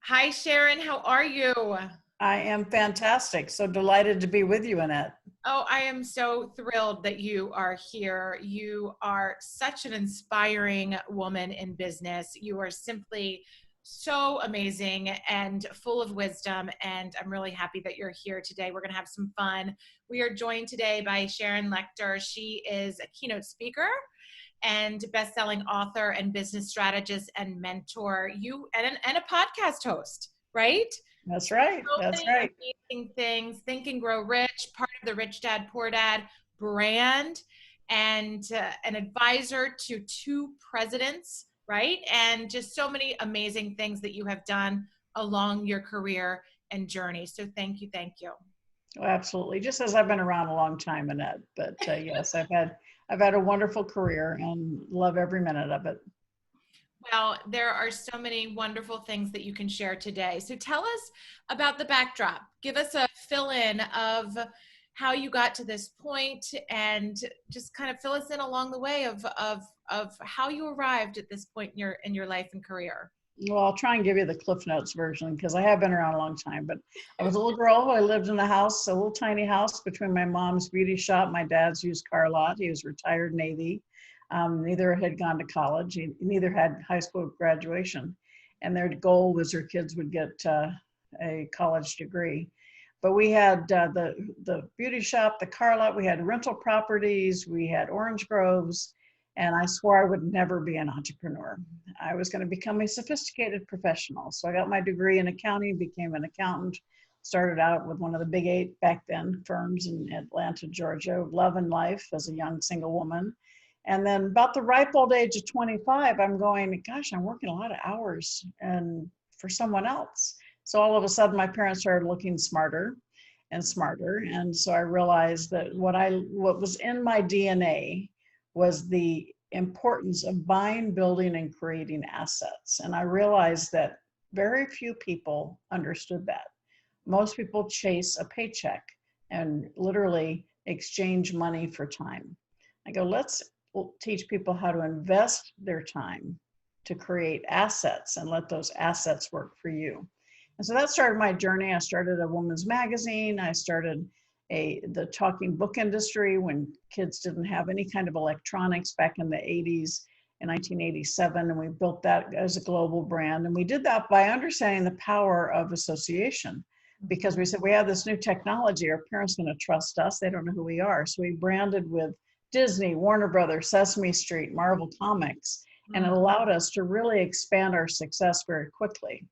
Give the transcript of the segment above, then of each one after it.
Hi, Sharon. How are you? I am fantastic. So delighted to be with you, Annette. Oh, I am so thrilled that you are here. You are such an inspiring woman in business. You are simply so amazing and full of wisdom. And I'm really happy that you're here today. We're going to have some fun. We are joined today by Sharon Lechter. She is a keynote speaker and best-selling author and business strategist and mentor. And a podcast host, right? That's right. So That's many right. amazing things. Think and Grow Rich, part of the Rich Dad Poor Dad brand, and an advisor to two presidents, right? And just so many amazing things that you have done along your career and journey. So thank you, thank you. Oh, absolutely. Just as I've been around a long time, Annette. But yes, I've had a wonderful career and love every minute of it. Well, there are so many wonderful things that you can share today. So tell us about the backdrop. Give us a fill-in of how you got to this point and just kind of fill us in along the way of how you arrived at this point in your life and career. Well, I'll try and give you the Cliff Notes version because I have been around a long time. But I was a little girl. I lived in a house, a little tiny house between my mom's beauty shop, my dad's used car lot. He was retired Navy. Neither had gone to college. Neither had high school graduation. And their goal was their kids would get a college degree. But we had the beauty shop, the car lot. We had rental properties. We had orange groves. And I swore I would never be an entrepreneur. I was going to become a sophisticated professional. So I got my degree in accounting, became an accountant, started out with one of the big 8 back then firms in Atlanta, Georgia, Love and Life as a young single woman. And then about the ripe old age of 25, I'm going, gosh, I'm working a lot of hours and for someone else. So all of a sudden my parents started looking smarter and smarter. And so I realized that what was in my DNA was the importance of buying, building, and creating assets. And I realized that very few people understood that. Most people chase a paycheck and literally exchange money for time. I go, let's teach people how to invest their time to create assets and let those assets work for you. And so that started my journey. I started a women's magazine. I started the talking book industry when kids didn't have any kind of electronics back in the 80s in 1987, and we built that as a global brand. And we did that by understanding the power of association, because we said we have this new technology, our parents are going to trust us, they don't know who we are. So we branded with Disney, Warner Brothers, Sesame Street, Marvel Comics, and it allowed us to really expand our success very quickly.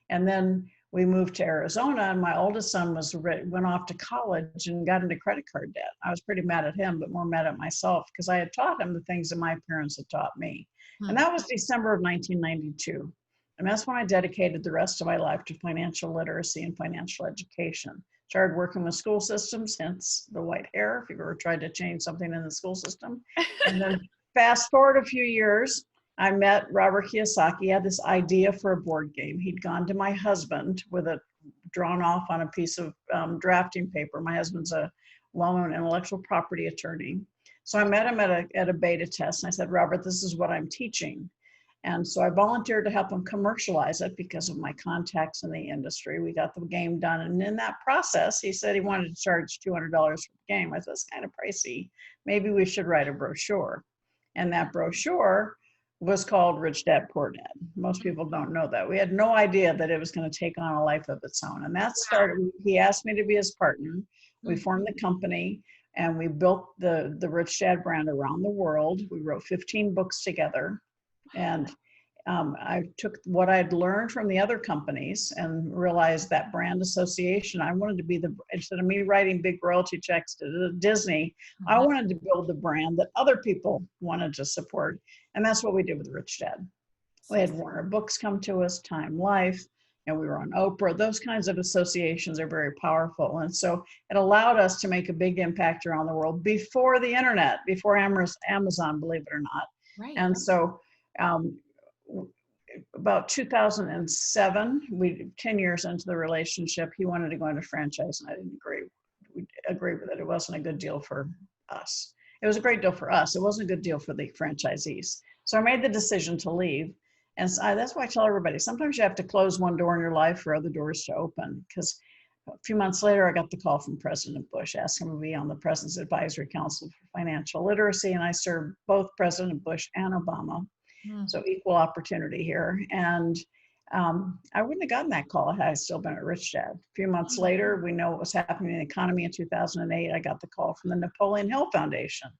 And then we moved to Arizona, and my oldest son went off to college and got into credit card debt. I was pretty mad at him, but more mad at myself because I had taught him the things that my parents had taught me. And that was December of 1992. And that's when I dedicated the rest of my life to financial literacy and financial education. Started working with school systems, hence the white hair, if you've ever tried to change something in the school system. And then fast forward a few years, I met Robert Kiyosaki. He had this idea for a board game. He'd gone to my husband with it drawn off on a piece of drafting paper. My husband's a well-known intellectual property attorney. So I met him at a beta test, and I said, Robert, this is what I'm teaching. And so I volunteered to help him commercialize it because of my contacts in the industry. We got the game done. And in that process, he said he wanted to charge $200 for the game. I said, that's kind of pricey. Maybe we should write a brochure. And that brochure was called Rich Dad Poor Dad. Most people don't know that. We had no idea that it was going to take on a life of its own. And that started, he asked me to be his partner. We formed the company and we built the Rich Dad brand around the world. We wrote 15 books together. And I took what I'd learned from the other companies and realized that brand association, I wanted to be instead of me writing big royalty checks to Disney, I wanted to build the brand that other people wanted to support. And that's what we did with Rich Dad. We had Warner Books come to us, Time Life, and we were on Oprah. Those kinds of associations are very powerful. And so it allowed us to make a big impact around the world before the internet, before Amazon, believe it or not. Right. And so about 2007, 10 years into the relationship, he wanted to go into franchise and I didn't agree. We agreed with it. It wasn't a good deal for us. It was a great deal for us. It wasn't a good deal for the franchisees. So I made the decision to leave. And so that's why I tell everybody, sometimes you have to close one door in your life for other doors to open. Because a few months later, I got the call from President Bush asking me to be on the President's Advisory Council for Financial Literacy. And I served both President Bush and Obama. Hmm. So equal opportunity here. And I wouldn't have gotten that call had I still been at Rich Dad. A few months later, we know what was happening in the economy in 2008. I got the call from the Napoleon Hill Foundation.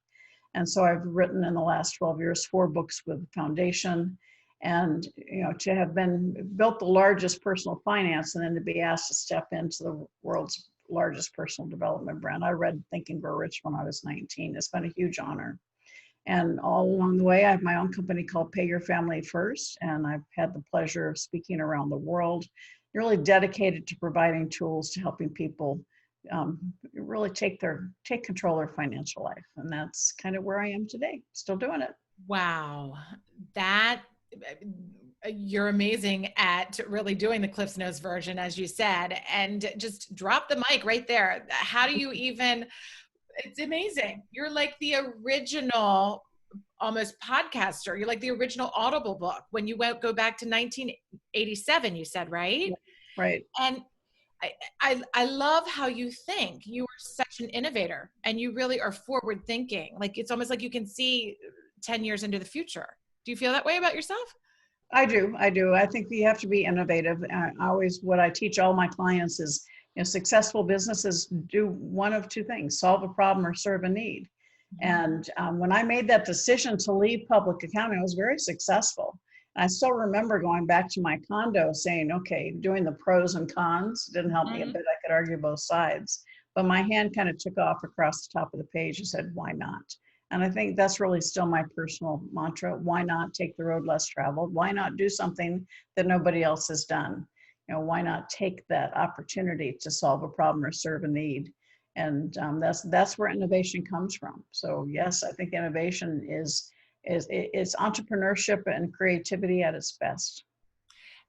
And so I've written in the last 12 years 4 books with the foundation. And to have built the largest personal finance and then to be asked to step into the world's largest personal development brand. I read Think and Grow Rich when I was 19. It's been a huge honor. And all along the way, I have my own company called Pay Your Family First, and I've had the pleasure of speaking around the world, really dedicated to providing tools to helping people really take control of their financial life. And that's kind of where I am today, still doing it. Wow. You're amazing at really doing the Cliff's Notes version, as you said, and just drop the mic right there. How do you even... It's amazing. You're like the original almost podcaster. You're like the original Audible book when you go back to 1987, you said, right? Right. And I love how you think. You are such an innovator and you really are forward thinking. Like it's almost like you can see 10 years into the future. Do you feel that way about yourself? I do. I think you have to be innovative. What I teach all my clients is, successful businesses do one of 2 things: solve a problem or serve a need. And when I made that decision to leave public accounting, I was very successful. I still remember going back to my condo saying, okay, doing the pros and cons didn't help me a bit. I could argue both sides, but my hand kind of took off across the top of the page and said, why not? And I think that's really still my personal mantra. Why not take the road less traveled? Why not do something that nobody else has done? Why not take that opportunity to solve a problem or serve a need? And that's where innovation comes from. So yes, I think innovation is entrepreneurship and creativity at its best.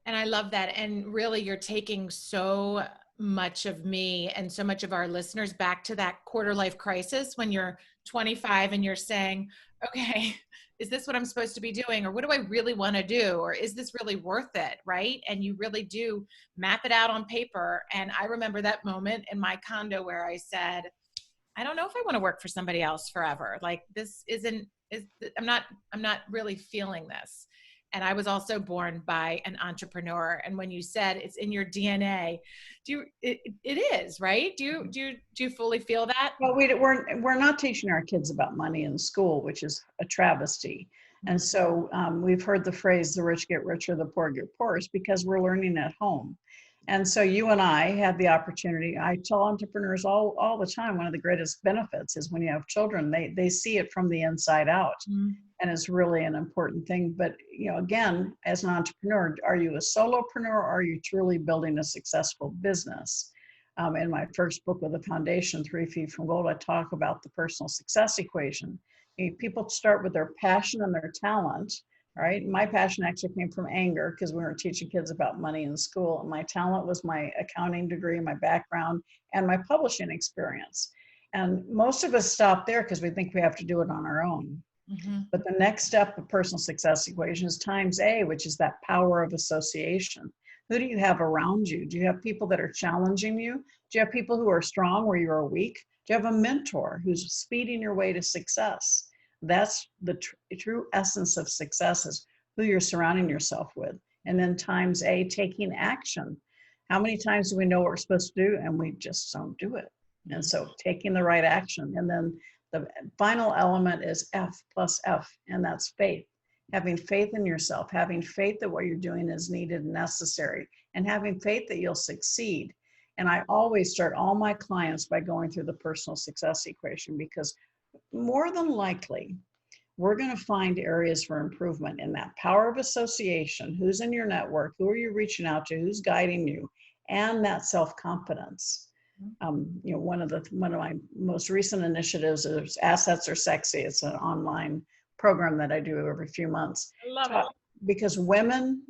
And I love that. And really, you're taking so much of me and so much of our listeners back to that quarter life crisis when you're 25 and you're saying, okay, is this what I'm supposed to be doing? Or what do I really want to do? Or is this really worth it? Right. And you really do map it out on paper. And I remember that moment in my condo where I said, I don't know if I want to work for somebody else forever. Like I'm not really feeling this. And I was also born by an entrepreneur. And when you said it's in your DNA, it is, right? Do you fully feel that? Well, we're not teaching our kids about money in school, which is a travesty. And so we've heard the phrase, the rich get richer, the poor get poorer, because we're learning at home. And so you and I had the opportunity. I tell entrepreneurs all the time, one of the greatest benefits is when you have children, they see it from the inside out. And it's really an important thing. But, again, as an entrepreneur, are you a solopreneur or are you truly building a successful business? In my first book with the foundation, 3 Feet from Gold, I talk about the personal success equation. People start with their passion and their talent. Right. My passion actually came from anger because we weren't teaching kids about money in school. And my talent was my accounting degree, my background, and my publishing experience. And most of us stop there because we think we have to do it on our own. But the next step of personal success equation is times A, which is that power of association. Who do you have around you? Do you have people that are challenging you? Do you have people who are strong where you are weak? Do you have a mentor who's speeding your way to success? That's the true essence of success, is who you're surrounding yourself with. And then times A, taking action. How many times do we know what we're supposed to do and we just don't do it? And so taking the right action. And then the final element is F plus F, and that's faith. Having faith in yourself, having faith that what you're doing is needed and necessary, and having faith that you'll succeed. And I always start all my clients by going through the personal success equation, because more than likely, we're going to find areas for improvement in that power of association. Who's in your network? Who are you reaching out to? Who's guiding you? And that self-confidence. One of my most recent initiatives is Assets Are Sexy. It's an online program that I do every few months. I love it. Because women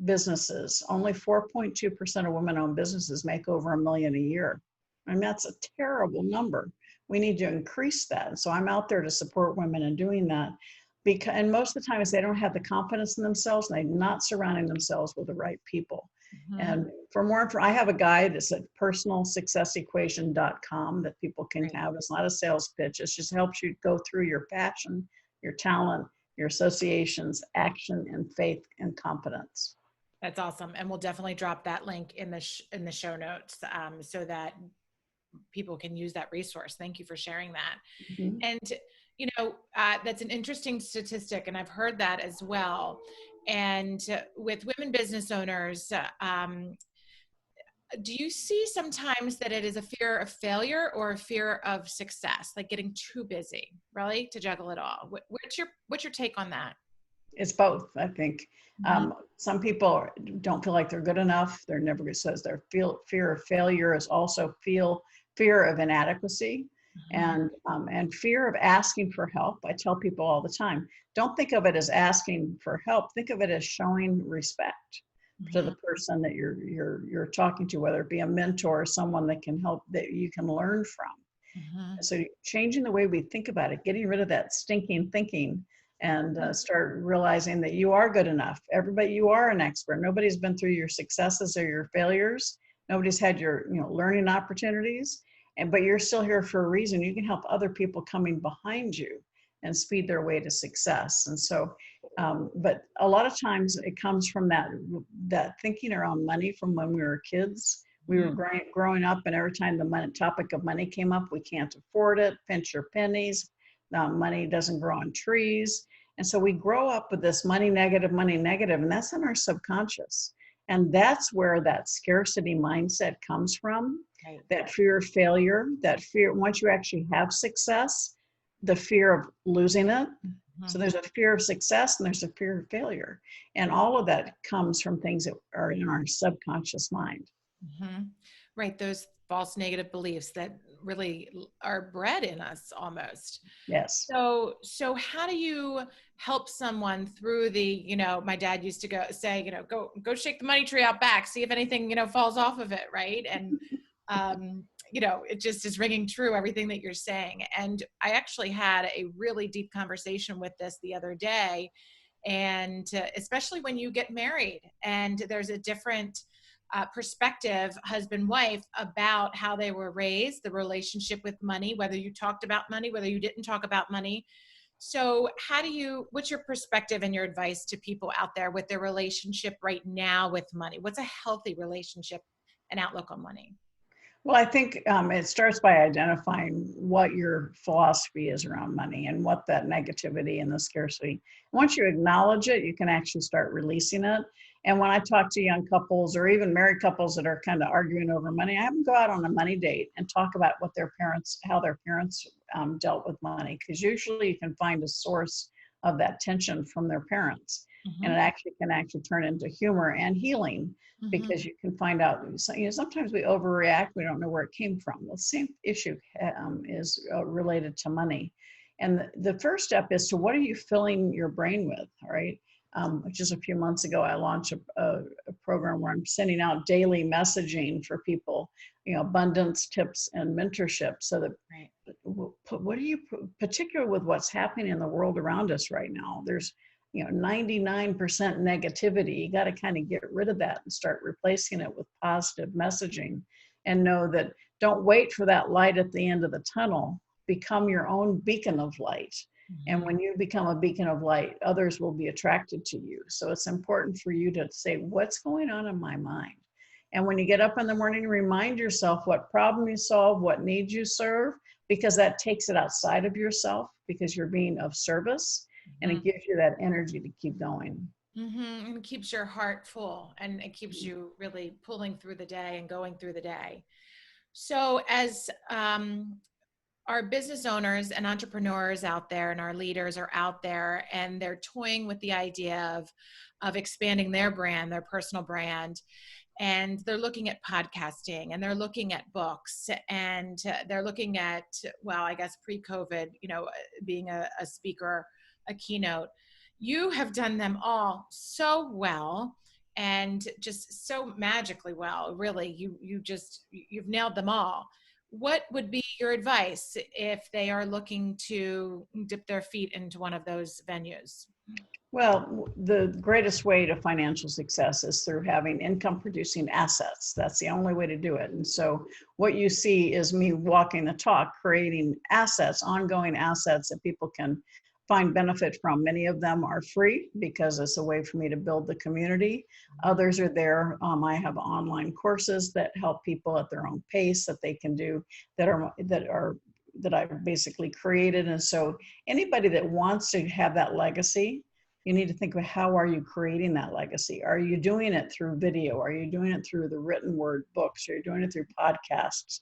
businesses, only 4.2% of women-owned businesses make over $1 million a year. And that's a terrible number. We need to increase that. So I'm out there to support women in doing that. because, and most of the time is they don't have the confidence in themselves and they're not surrounding themselves with the right people. And for more info, I have a guide that's at personalsuccessequation.com that people can have. It's not a sales pitch. It just helps you go through your passion, your talent, your associations, action, and faith and confidence. That's awesome. And we'll definitely drop that link in the show notes so that people can use that resource. Thank you for sharing that. And, you know, that's an interesting statistic, and I've heard that as well. And with women business owners, do you see sometimes that it is a fear of failure or a fear of success, like getting too busy, really, to juggle it all? What's your take on that? It's both, I think. Some people don't feel like they're good enough. They're never good. Says their fear of failure is also fear of inadequacy and fear of asking for help. I tell people all the time, don't think of it as asking for help. Think of it as showing respect to the person that you're talking to, whether it be a mentor or someone that can help, that you can learn from. So changing the way we think about it, getting rid of that stinking thinking, and start realizing that you are good enough. Everybody, you are an expert. Nobody's been through your successes or your failures. Nobody's had your learning opportunities, but you're still here for a reason. You can help other people coming behind you and speed their way to success. And so, but a lot of times it comes from that thinking around money from when we were kids. We were growing up, and every time the topic of money came up, we can't afford it, pinch your pennies, money doesn't grow on trees. And so we grow up with this money negative, and that's in our subconscious. And that's where that scarcity mindset comes from, that fear of failure, that fear, once you actually have success, the fear of losing it. So there's a fear of success and there's a fear of failure. And all of that comes from things that are in our subconscious mind. Right. Those false negative beliefs that really are bred in us almost. Yes. So how do you help someone through the, my dad used to say, go shake the money tree out back, see if anything, falls off of it. Right. And, it just is ringing true, everything that you're saying. And I actually had a really deep conversation with this the other day. And especially when you get married and there's a different perspective, husband, wife, about how they were raised, the relationship with money, whether you talked about money, whether you didn't talk about money. So what's your perspective and your advice to people out there with their relationship right now with money? What's a healthy relationship and outlook on money? Well, I think it starts by identifying what your philosophy is around money and what that negativity and the scarcity. Once you acknowledge it, you can actually start releasing it. And when I talk to young couples or even married couples that are kind of arguing over money, I have them go out on a money date and talk about how their parents dealt with money. Because usually you can find a source of that tension from their parents. And it can turn into humor and healing. Because you can find out, sometimes we overreact. We don't know where it came from. The same issue is related to money. And the first step is to what are you filling your brain with, all right? Just a few months ago, I launched a program where I'm sending out daily messaging for people, abundance tips and mentorship. So that what do you, particularly with what's happening in the world around us right now, there's 99% negativity. You got to kind of get rid of that and start replacing it with positive messaging, and know that don't wait for that light at the end of the tunnel. Become your own beacon of light. And when you become a beacon of light, others will be attracted to you. So it's important for you to say, what's going on in my mind? And when you get up in the morning, remind yourself what problem you solve, what needs you serve, because that takes it outside of yourself, because you're being of service. And it gives you that energy to keep going. And it keeps your heart full, and it keeps you really pulling through the day and going through the day. So as our business owners and entrepreneurs out there and our leaders are out there and they're toying with the idea of expanding their brand, their personal brand, and they're looking at podcasting and they're looking at books and they're looking at, well, I guess pre-COVID, being a speaker, a keynote. You have done them all so well and just so magically well. Really, you've nailed them all. what would be your advice if they are looking to dip their feet into one of those venues? Well, the greatest way to financial success is through having income producing assets. That's the only way to do it. And so what you see is me walking the talk, creating assets, ongoing assets that people can find benefit from. Many of them are free because it's a way for me to build the community. Others are there. I have online courses that help people at their own pace that they can do that I've basically created. And so anybody that wants to have that legacy, you need to think of how are you creating that legacy? Are you doing it through video? Are you doing it through the written word books? Are you doing it through podcasts?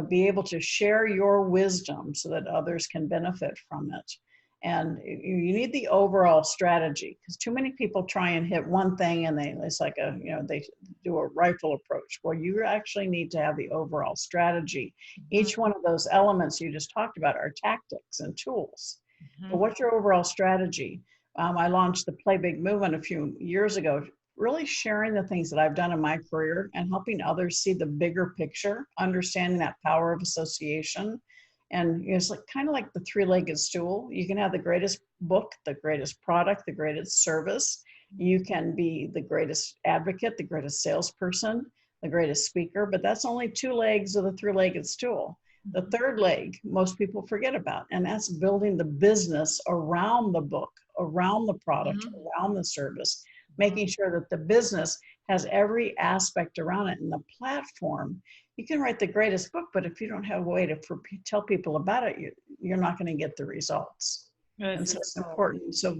Be able to share your wisdom so that others can benefit from it. And you need the overall strategy, because too many people try and hit one thing and it's like they do a rifle approach. Well, you actually need to have the overall strategy. Each one of those elements you just talked about are tactics and tools. But what's your overall strategy? I launched the Play Big movement a few years ago, really sharing the things that I've done in my career and helping others see the bigger picture, understanding that power of association. And it's kind of like the three-legged stool. You can have the greatest book, the greatest product, the greatest service. You can be the greatest advocate, the greatest salesperson, the greatest speaker, but that's only two legs of the three-legged stool. The third leg, most people forget about, and that's building the business around the book, around the product, around the service, making sure that the business has every aspect around it. And the platform, you can write the greatest book, but if you don't have a way to tell people about it, you're not going to get the results. And so it's important. So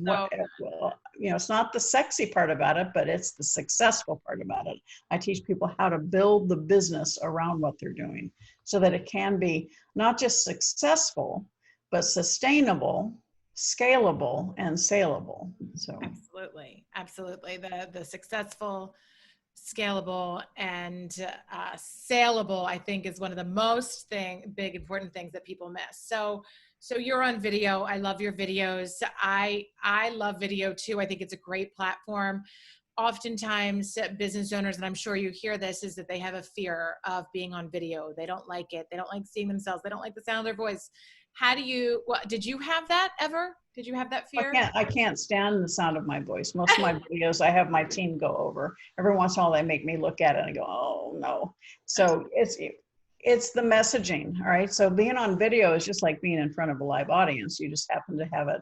it's not the sexy part about it, but it's the successful part about it. I teach people how to build the business around what they're doing so that it can be not just successful, but sustainable, scalable, and saleable. So absolutely. The successful, scalable, and saleable, I think, is one of the most big important things that people miss. So you're on video. I love your videos. I love video too. I think it's a great platform. Oftentimes business owners, and I'm sure you hear this, is that they have a fear of being on video. They don't like it. They don't like seeing themselves. They don't like the sound of their voice. Did you have that ever? Did you have that fear? I can't stand the sound of my voice. Most of my videos, I have my team go over. Every once in a while, they make me look at it and I go, oh no. So it's the messaging, all right? So being on video is just like being in front of a live audience. You just happen to have it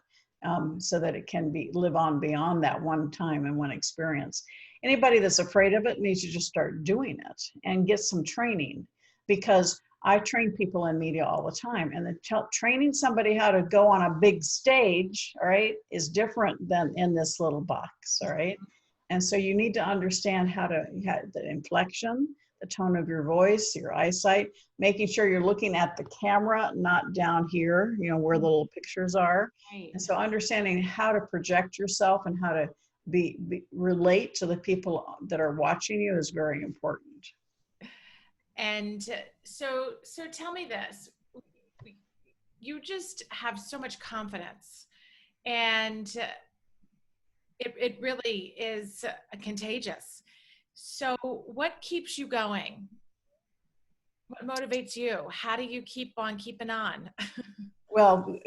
so that it can live on beyond that one time and one experience. Anybody that's afraid of it needs to just start doing it and get some training, because I train people in media all the time, and training somebody how to go on a big stage, all right, is different than in this little box, all right? And so you need to understand how the inflection, the tone of your voice, your eyesight, making sure you're looking at the camera, not down here, where the little pictures are. Right. And so understanding how to project yourself and how to relate to the people that are watching you is very important. And so tell me this, you just have so much confidence, and it really is contagious. So what keeps you going? What motivates you? How do you keep on keeping on? Well,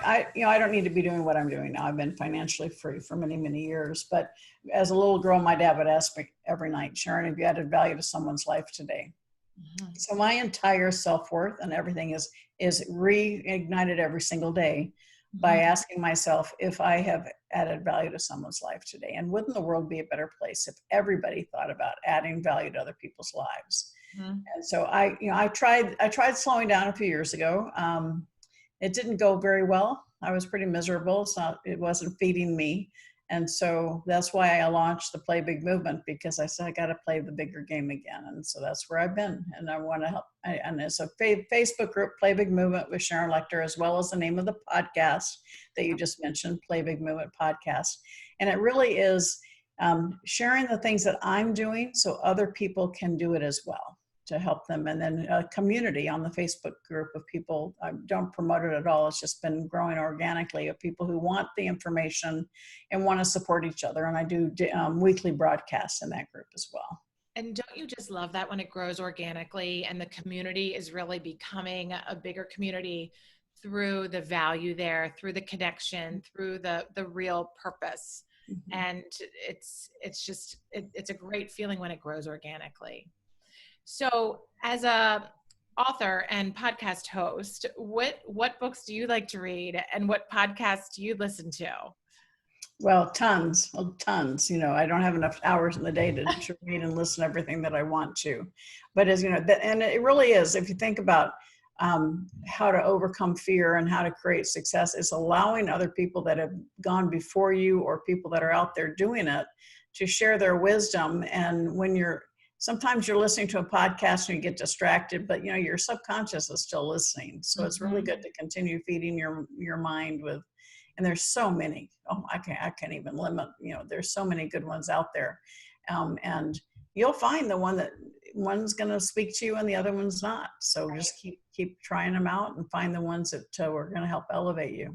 I don't need to be doing what I'm doing now. I've been financially free for many, many years. But as a little girl, my dad would ask me every night, Sharon, have you added value to someone's life today? Mm-hmm. So my entire self-worth and everything is reignited every single day by asking myself if I have added value to someone's life today. And wouldn't the world be a better place if everybody thought about adding value to other people's lives? Mm-hmm. And so I tried slowing down a few years ago. It didn't go very well. I was pretty miserable. It wasn't feeding me. And so that's why I launched the Play Big movement, because I said, I got to play the bigger game again. And so that's where I've been. And I want to help. And it's a Facebook group, Play Big Movement with Sharon Lechter, as well as the name of the podcast that you just mentioned, Play Big Movement Podcast. And it really is sharing the things that I'm doing so other people can do it as well, to help them. And then a community on the Facebook group of people. I don't promote it at all. It's just been growing organically of people who want the information and want to support each other. And I do weekly broadcasts in that group as well. And don't you just love that when it grows organically and the community is really becoming a bigger community through the value there, through the connection, through the real purpose. Mhm. And it's a great feeling when it grows organically. So as a author and podcast host, what books do you like to read and what podcasts do you listen to? Well, tons, tons. I don't have enough hours in the day to read and listen to everything that I want to. But as you know, and it really is, if you think about how to overcome fear and how to create success, it's allowing other people that have gone before you or people that are out there doing it to share their wisdom. And sometimes you're listening to a podcast and you get distracted, but your subconscious is still listening. So it's really good to continue feeding your mind with. And there's so many. Oh, I can't even limit. There's so many good ones out there, and you'll find the one's going to speak to you and the other one's not. So just keep trying them out and find the ones that are going to help elevate you.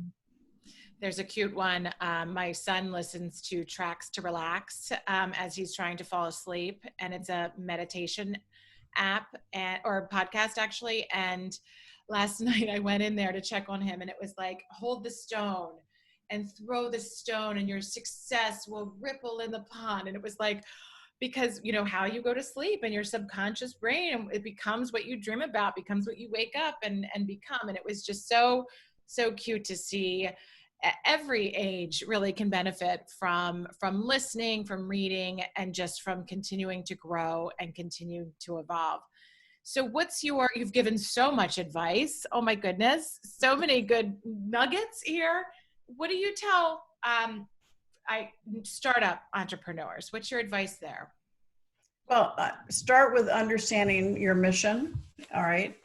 There's a cute one. My son listens to Tracks to Relax as he's trying to fall asleep, and it's a meditation app or podcast actually. And last night I went in there to check on him, and it was like, hold the stone and throw the stone and your success will ripple in the pond. And it was like, because how you go to sleep and your subconscious brain, it becomes what you dream about, becomes what you wake up and become. And it was just so cute to see. Every age really can benefit from listening, from reading, and just from continuing to grow and continue to evolve. So you've given so much advice. Oh my goodness. So many good nuggets here. What do you tell startup entrepreneurs? What's your advice there? Well, start with understanding your mission. All right.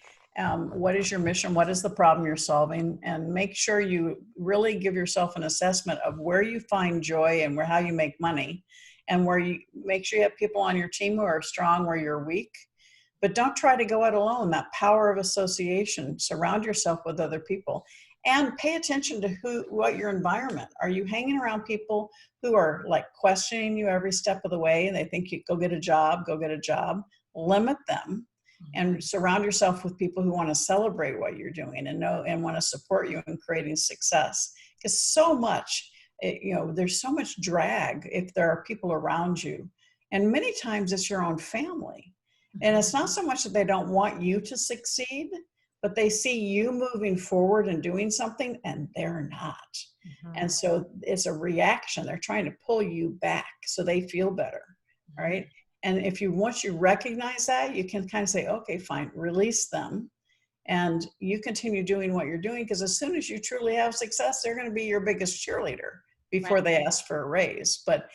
What is your mission? What is the problem you're solving? And make sure you really give yourself an assessment of where you find joy and how you make money, and where you make sure you have people on your team who are strong where you're weak. But don't try to go it alone. That power of association. Surround yourself with other people. And pay attention to what your environment. Are you hanging around people who are like questioning you every step of the way and they think you go get a job? Limit them and surround yourself with people who want to celebrate what you're doing and want to support you in creating success. Because there's so much drag if there are people around you. And many times it's your own family. And it's not so much that they don't want you to succeed, but they see you moving forward and doing something and they're not. Mm-hmm. And so it's a reaction. They're trying to pull you back so they feel better, right? And once you recognize that, you can kind of say, okay, fine, release them. And you continue doing what you're doing, because as soon as you truly have success, they're going to be your biggest cheerleader before they ask for a raise. But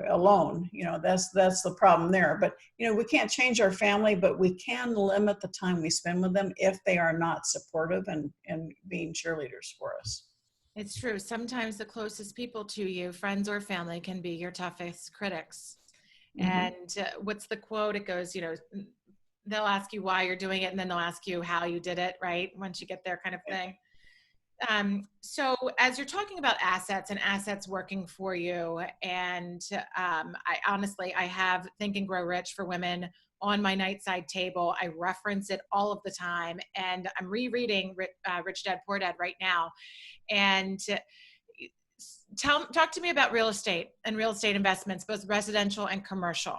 alone, that's the problem there. But we can't change our family, but we can limit the time we spend with them if they are not supportive and being cheerleaders for us. It's true. Sometimes the closest people to you, friends or family, can be your toughest critics. Mm-hmm. And what's the quote? It goes, they'll ask you why you're doing it, and then they'll ask you how you did it, right? Once you get there, kind of thing. So as you're talking about assets and assets working for you, and I have Think and Grow Rich for Women on my nightside table. I reference it all of the time, and I'm rereading Rich Dad Poor Dad right now. And talk to me about real estate and real estate investments, both residential and commercial.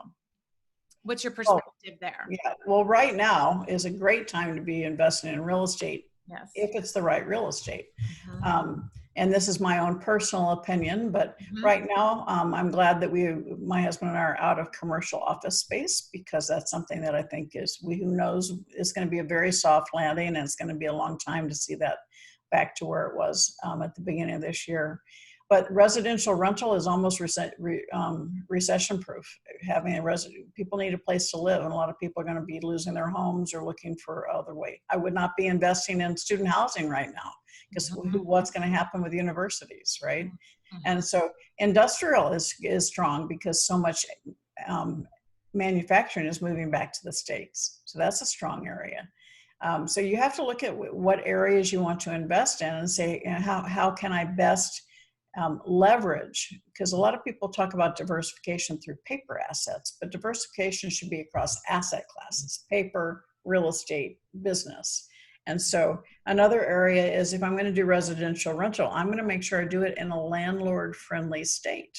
What's your perspective there? Yeah, well, right now is a great time to be investing in real estate. Yes. If it's the right real estate. Mm-hmm. And this is my own personal opinion, but right now I'm glad that my husband and I are out of commercial office space, because that's something that I think who knows, it's going to be a very soft landing, and it's going to be a long time to see that back to where it was at the beginning of this year. But residential rental is almost recession proof. People need a place to live, and a lot of people are going to be losing their homes or looking for other way. I would not be investing in student housing right now, because what's going to happen with universities, right? And so industrial is strong, because so much manufacturing is moving back to the States. So that's a strong area. So you have to look at what areas you want to invest in and say, how can I best leverage, because a lot of people talk about diversification through paper assets, but diversification should be across asset classes: paper, real estate, business. And so another area is, if I'm going to do residential rental, I'm going to make sure I do it in a landlord-friendly state,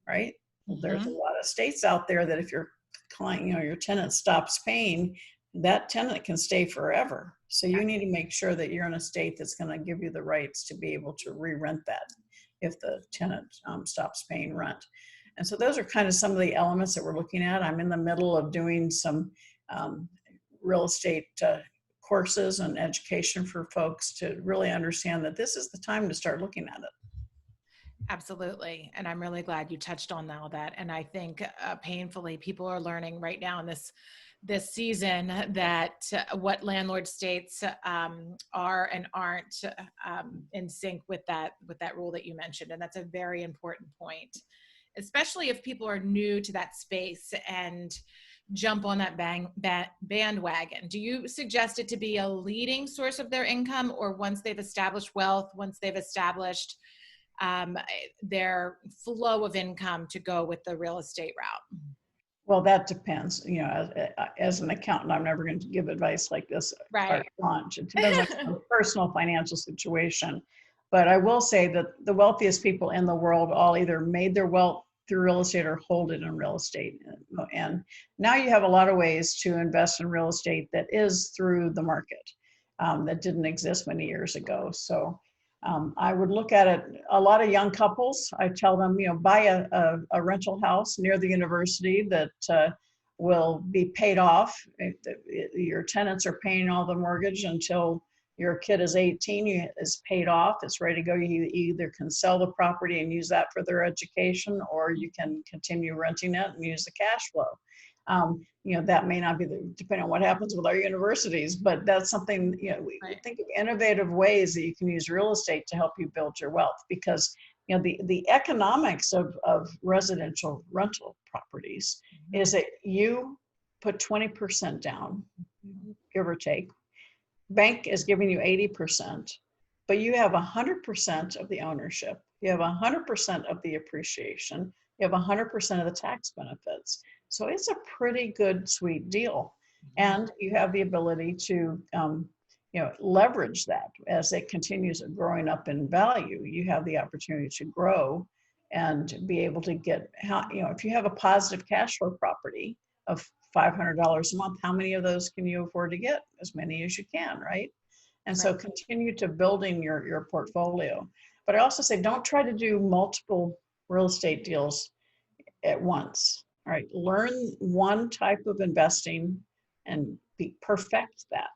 right? There's a lot of states out there that if your client, your tenant stops paying, that tenant can stay forever. So you need to make sure that you're in a state that's going to give you the rights to be able to re-rent that if the tenant stops paying rent. And so those are kind of some of the elements that we're looking at. I'm in the middle of doing some real estate courses and education for folks to really understand that this is the time to start looking at it. Absolutely. And I'm really glad you touched on all that. And I think painfully people are learning right now in this season that what landlord states are and aren't in sync with that rule that you mentioned. And that's a very important point, especially if people are new to that space and jump on that bandwagon. Do you suggest it to be a leading source of their income, or once they've established wealth, once they've established their flow of income, to go with the real estate route? Well, that depends. As an accountant, I'm never going to give advice like this carte blanche. It depends on your personal financial situation. But I will say that the wealthiest people in the world all either made their wealth through real estate or hold it in real estate. And now you have a lot of ways to invest in real estate that is through the market that didn't exist many years ago. So I would look at it. A lot of young couples, I tell them, buy a rental house near the university that will be paid off. Your tenants are paying all the mortgage until your kid is 18, is paid off, it's ready to go. You either can sell the property and use that for their education, or you can continue renting it and use the cash flow. That may not be depending on what happens with our universities, but that's something, we think of innovative ways that you can use real estate to help you build your wealth, because the economics of residential rental properties is that you put 20% down, give or take. Bank is giving you 80%, but you have 100% of the ownership. You have 100% of the appreciation. You have 100% of the tax benefits. So it's a pretty good, sweet deal. And you have the ability to, leverage that as it continues growing up in value. You have the opportunity to grow and be able to get, if you have a positive cash flow property of $500 a month, how many of those can you afford to get? As many as you can, right? And so continue to building your portfolio. But I also say, don't try to do multiple real estate deals at once. All right, learn one type of investing and perfect that.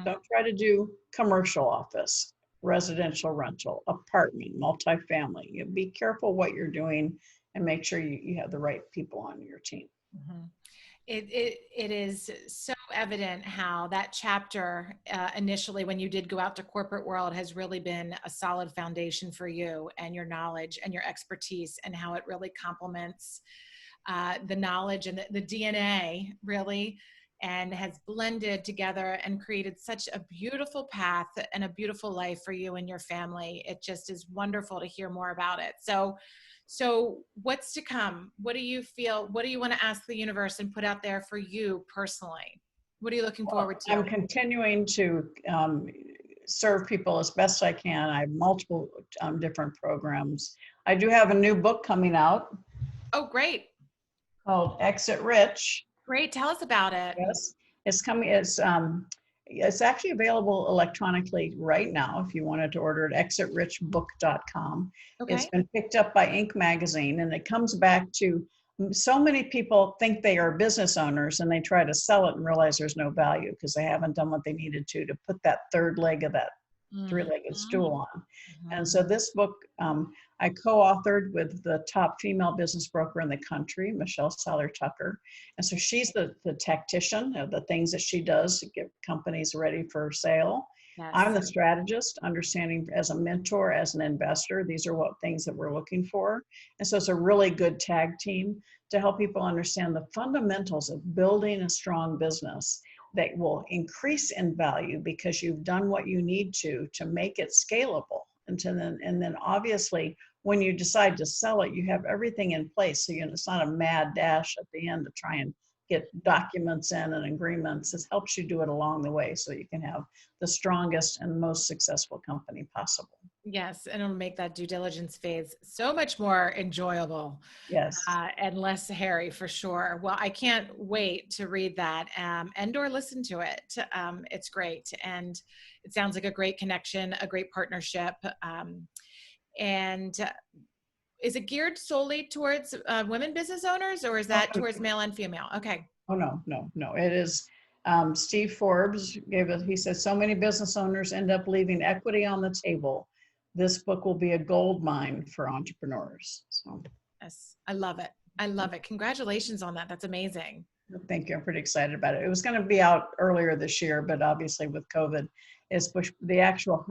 Don't try to do commercial office, residential rental, apartment, multifamily. Be careful what you're doing and make sure you have the right people on your team. It is so evident how that chapter initially, when you did go out to corporate world, has really been a solid foundation for you and your knowledge and your expertise, and how it really complements the knowledge and the DNA really, and has blended together and created such a beautiful path and a beautiful life for you and your family. It just is wonderful to hear more about it. So what's to come? What do you feel? What do you want to ask the universe and put out there for you personally? What are you looking forward to? I'm continuing to serve people as best I can. I have multiple different programs. I do have a new book coming out. Oh, great. Called Exit Rich. Great. Tell us about it. Yes, it's coming. It's actually available electronically right now if you wanted to order it, exitrichbook.com. Okay. It's been picked up by Inc. magazine, and it comes back to so many people think they are business owners and they try to sell it and realize there's no value because they haven't done what they needed to put that third leg of that three-legged stool on. And so this book I co-authored with the top female business broker in the country, Michelle Seiler-Tucker. And so she's the tactician of the things that she does to get companies ready for sale. Yes. I'm the strategist, understanding as a mentor, as an investor, these are what things that we're looking for. And so it's a really good tag team to help people understand the fundamentals of building a strong business that will increase in value because you've done what you need to make it scalable. And then obviously when you decide to sell it, you have everything in place. So it's not a mad dash at the end to try and get documents in and agreements. It helps you do it along the way so you can have the strongest and most successful company possible. Yes, and it'll make that due diligence phase so much more enjoyable. Yes. And less hairy for sure. Well, I can't wait to read that and or listen to it. It's great. And it sounds like a great connection, a great partnership. And is it geared solely towards women business owners, or is that towards male and female? Okay. Oh, no, no, no. It is, Steve Forbes gave us, he said, so many business owners end up leaving equity on the table. This book will be a gold mine for entrepreneurs. So, Yes, I love it. I love it. Congratulations on that. That's amazing. thank you. I'm pretty excited about it. It was going to be out earlier this year, but obviously with COVID, it's pushed. The actual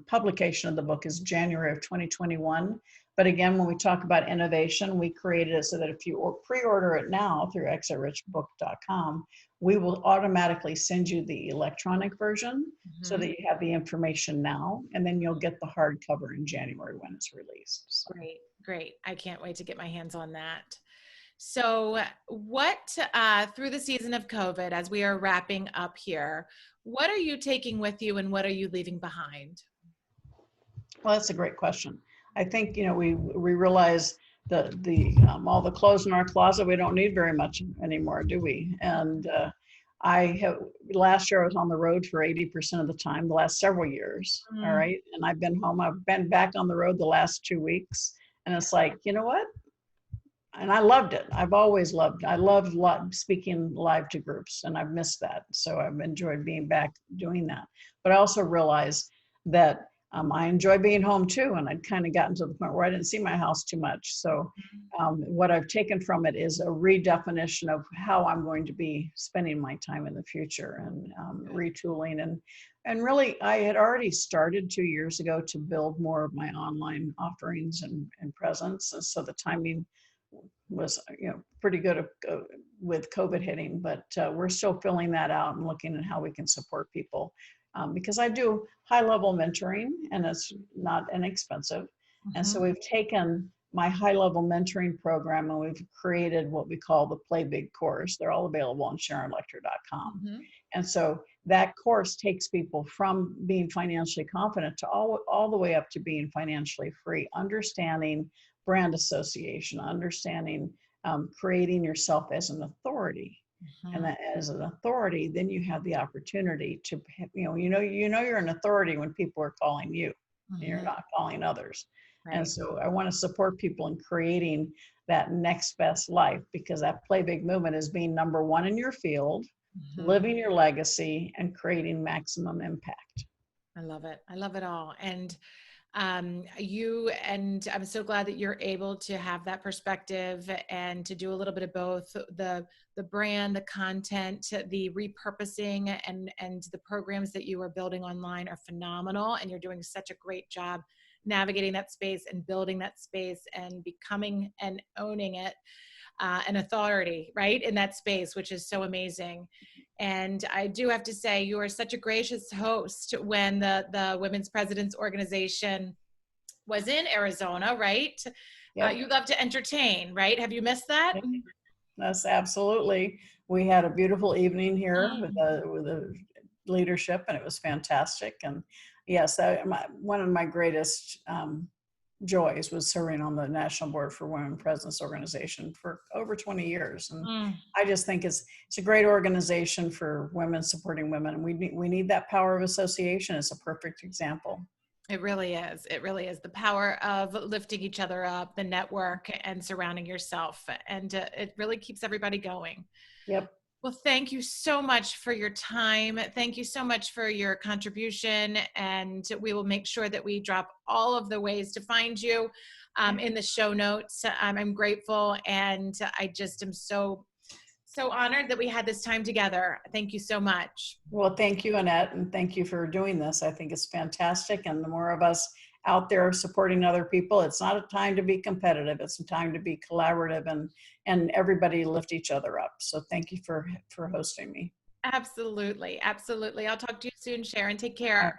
publication of the book is January of 2021. But again, when we talk about innovation, we created it so that if you pre-order it now through exitrichbook.com, we will automatically send you the electronic version so that you have the information now, and then you'll get the hardcover in January when it's released. So. Great, great. I can't wait to get my hands on that. So what, through the season of COVID, as we are wrapping up here, what are you taking with you and what are you leaving behind? Well, that's a great question. I think, we realize that all the clothes in our closet, we don't need very much anymore, do we? And last year I was on the road for 80% of the time, the last several years. All right. And I've been home. I've been back on the road the last 2 weeks. And it's like, you know what? And I loved it. I love speaking live to groups, and I've missed that. So I've enjoyed being back doing that. But I also realized that I enjoy being home too. And I'd kind of gotten to the point where I didn't see my house too much. So what I've taken from it is a redefinition of how I'm going to be spending my time in the future, and retooling. And really, I had already started 2 years ago to build more of my online offerings and presence. And so the timing was pretty good with COVID hitting, but we're still filling that out and looking at how we can support people, because I do high level mentoring and it's not inexpensive. And so we've taken my high level mentoring program and we've created what we call the Play Big course. They're all available on SharonLechter.com. And so that course takes people from being financially confident to all the way up to being financially free, understanding brand association, understanding creating yourself as an authority. And that as an authority, then you have the opportunity to, you're an authority when people are calling you, and you're not calling others. Right. And so I want to support people in creating that next best life, because that Play Big movement is being number one in your field, living your legacy, and creating maximum impact. I love it. I love it all. And I'm so glad that you're able to have that perspective and to do a little bit of both the brand, the content, the repurposing, and the programs that you are building online are phenomenal. And you're doing such a great job navigating that space and building that space and becoming and owning it, an authority, right, in that space, which is so amazing. And I do have to say, you are such a gracious host when the Women's Presidents Organization was in Arizona, right? Yep. You love to entertain, right? Have you missed that? Yes, absolutely. We had a beautiful evening here with the leadership, and it was fantastic. And yes, one of my greatest joys was serving on the National Board for Women Presidents Organization for over 20 years. And I just think it's a great organization for women supporting women. And we need that power of association. It's a perfect example. It really is. It really is the power of lifting each other up, the network, and surrounding yourself. And it really keeps everybody going. Yep. Well, thank you so much for your time. Thank you so much for your contribution. And we will make sure that we drop all of the ways to find you in the show notes. I'm grateful. And I just am so honored that we had this time together. Thank you so much. Well, thank you, Annette. And thank you for doing this. I think it's fantastic. And the more of us out there supporting other people, it's not a time to be competitive. It's a time to be collaborative and everybody lift each other up. So thank you for hosting me. Absolutely. Absolutely. I'll talk to you soon, Sharon. Take care.